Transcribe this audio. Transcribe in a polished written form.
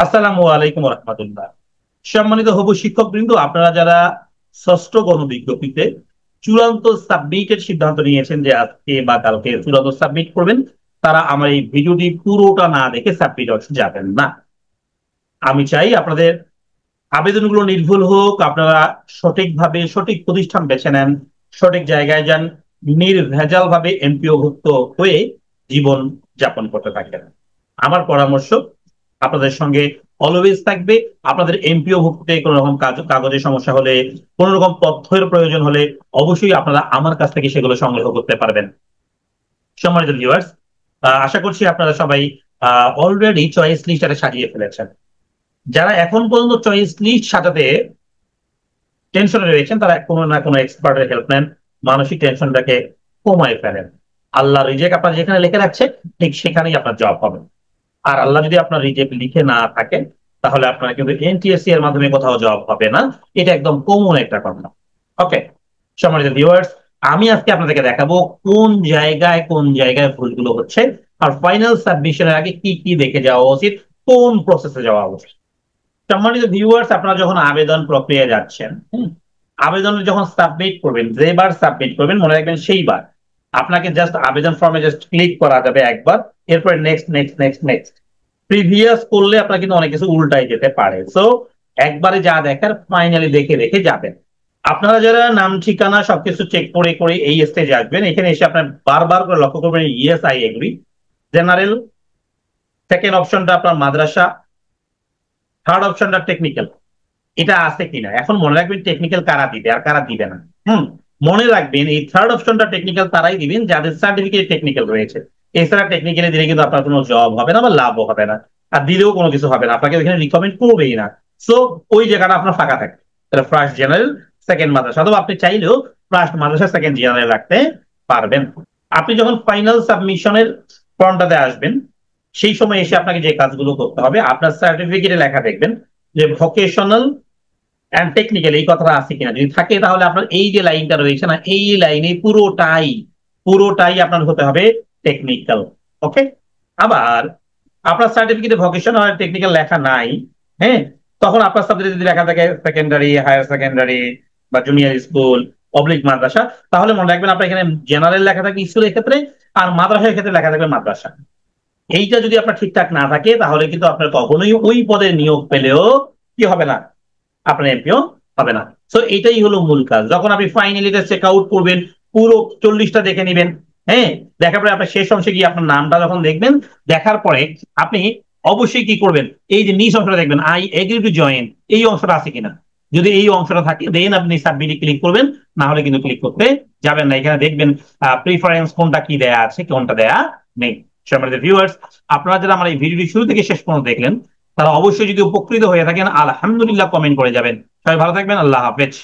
আসসালামু আলাইকুম রহমতুল্লাহ। সম্মানিত হবু শিক্ষকবৃন্দ, আপনারা যারা ষষ্ঠ গণবিজ্ঞপ্তিতে চূড়ান্ত সাবমিটের সিদ্ধান্ত নিয়েছেন যে আজকে বা কালকে চূড়ান্ত সাবমিট করবেন, তারা আমার এই ভিডিওটি পুরোটা না দেখে সাবমিট অপশন যাবেন না। আমি চাই আপনাদের আবেদনগুলো নির্ভুল হোক, আপনারা সঠিকভাবে সঠিক প্রতিষ্ঠান বেছে নেন, সঠিক জায়গায় যান, নির্ভেজাল ভাবে এমপিও ভুক্ত হয়ে জীবন যাপন করতে থাকেন। আমার পরামর্শ আপনাদের সঙ্গে অলওয়েজ থাকবে। আপনাদের এমপিও ভুক্তে কোনো রকম কাগজের সমস্যা হলে, কোনো রকম তথ্যের প্রয়োজন হলে অবশ্যই আপনারা আমার কাছ থেকে সেগুলো সংগ্রহ করতে পারবেন। সম্মানিত ভিউয়ার্স, আশা করছি আপনারা সবাই অলরেডি চয়েস লিস্ট সাজিয়ে ফেলেছেন। যারা এখন পর্যন্ত চয়েস লিস্ট সাজাতে টেনশনে রয়েছেন, তারা কোনো না কোনো এক্সপার্টের হেল্প নেন, মানসিক টেনশনটাকে কমায় ফেলেন। আল্লাহ রিজেক্ট আপনার যেখানে লিখে রাখছে ঠিক সেখানেই আপনার জব হবে। আর আল্লাহ যদি আপনার রিজেক্ট লিখে না থাকে, তাহলে আপনার কিন্তু এনটিএসসি এর মাধ্যমে কোথাও জব হবে না। এটা একদম কমন একটা কথা। ওকে, সম্মানিত ভিউয়ার্স, আমি আজকে আপনাদেরকে দেখাবো কোন জায়গায় ভুলগুলো হচ্ছে, আর ফাইনাল সাবমিশনের আগে কি কি দেখে যাওয়া উচিত, কোন প্রসেসে যাওয়া উচিত। সম্মানিত ভিউয়ার্স, আপনারা যখন আবেদন প্রক্রিয়ায় যাচ্ছেন, আবেদন যখন সাবমিট করবেন, যেবার সাবমিট করবেন মনে রাখবেন সেইবার আপনাকে জাস্ট আবেদন ফর্মে জাস্ট ক্লিক করা যাবে একবার, এরপরে next next next next. Previous করলে আপনার কিন্তু অনেক কিছু উল্টাই যেতে পারে। সো একবারে যা দেখার ফাইনালি দেখে দেখে যাবেন। আপনারা যারা নাম ঠিকানা সবকিছু চেক করে করে এই স্টেজে আসবেন, এখানে এসে আপনার বারবার করে লক্ষ্য করবেন yes I agree, general, second অপশনটা আপনার মাদ্রাসা, থার্ড অপশনটা টেকনিক্যাল। এটা আছে কিনা এখন মনে রাখবেন, টেকনিক্যাল কারা দিবে আর কারা দিবে না। মনে রাখবেন এই থার্ড অপশনটা টেকনিক্যাল তারাই দিবেন যাদের সার্টিফিকেট টেকনিক্যাল রয়েছে। এছাড়া টেকনিক্যালি দিলে কিন্তু আপনার কোনো জব হবে না বা লাভও হবে না, আর দিলেও কোনো কিছু হবে না, আপনাকে ওইখানে রিকমেন্ড করবেই না। সো ওই জায়গাটা আপনার ফাঁকা থাকে। তাহলে ফার্স্ট জেনারেল, সেকেন্ড মাদ্রাসা, অথবা আপনি চাইলেও ফার্স্ট মাদ্রাসা সেকেন্ড জেনারেল রাখতে পারবেন। আপনি যখন ফাইনাল সাবমিশনের ফর্মটাতে আসবেন, সেই সময় এসে আপনাকে যে কাজগুলো করতে হবে, আপনার সার্টিফিকেটে লেখা দেখবেন যে ভোকেশনাল এন্ড টেকনিক্যাল এই কথাটা আছে কিনা। যদি থাকে তাহলে আপনার এই যে লাইনটা রয়েছে না, এই লাইনে পুরোটাই পুরোটাই আপনার হতে হবে টেকনিক্যাল। ওকে, আবার আপনার সার্টিফিকেটে ভোকেশনাল আর টেকনিক্যাল লেখা নাই, হ্যাঁ, তখন আপনার সাবজেক্টে যদি লেখা থাকে সেকেন্ডারি, হায়ার সেকেন্ডারি বা জুনিয়র স্কুল অবলিক মাদ্রাসা, তাহলে মনে রাখবেন আপনার এখানে জেনারেল লেখা থাকে স্কুলের ক্ষেত্রে, আর মাদ্রাসার ক্ষেত্রে লেখা থাকবে মাদ্রাসা। এইটা যদি আপনার ঠিকঠাক না থাকে, তাহলে কিন্তু আপনার কখনোই ওই পদে নিয়োগ পেলেও কি হবে না, আপনার এমপিও হবে না। সো এটাই হলো মূল কাজ। যখন আপনি ফাইনালি চেক আউট করবেন, পুরো 40টা দেখে নেবেন, হ্যাঁ, দেখার পরে আপনার শেষ অংশে গিয়ে আপনার নামটা যখন দেখবেন, দেখার পরে আপনি অবশ্যই কি করবেন, এই যে নিচ অংশটা দেখবেন আই এগ্রি টু জয়েন, এই অংশটা আছে কিনা। যদি এই অংশটা থাকে দেন আপনি সাবমিটে ক্লিক করবেন, না হলে কিন্তু ক্লিক করতে যাবেন না। এখানে দেখবেন প্রিফারেন্স কোনটা কি দেয়া আছে, কোনটা দেয়া নেই। সম্মানিত ভিউয়ার্স, আপনারা যারা আমার এই ভিডিওটি শুরু থেকে শেষ পর্যন্ত দেখলেন, তারা অবশ্যই যদি উপকৃত হয়ে থাকেন আলহামদুলিল্লাহ কমেন্ট করে যাবেন। সবাই ভালো থাকবেন, আল্লাহ হাফেজ।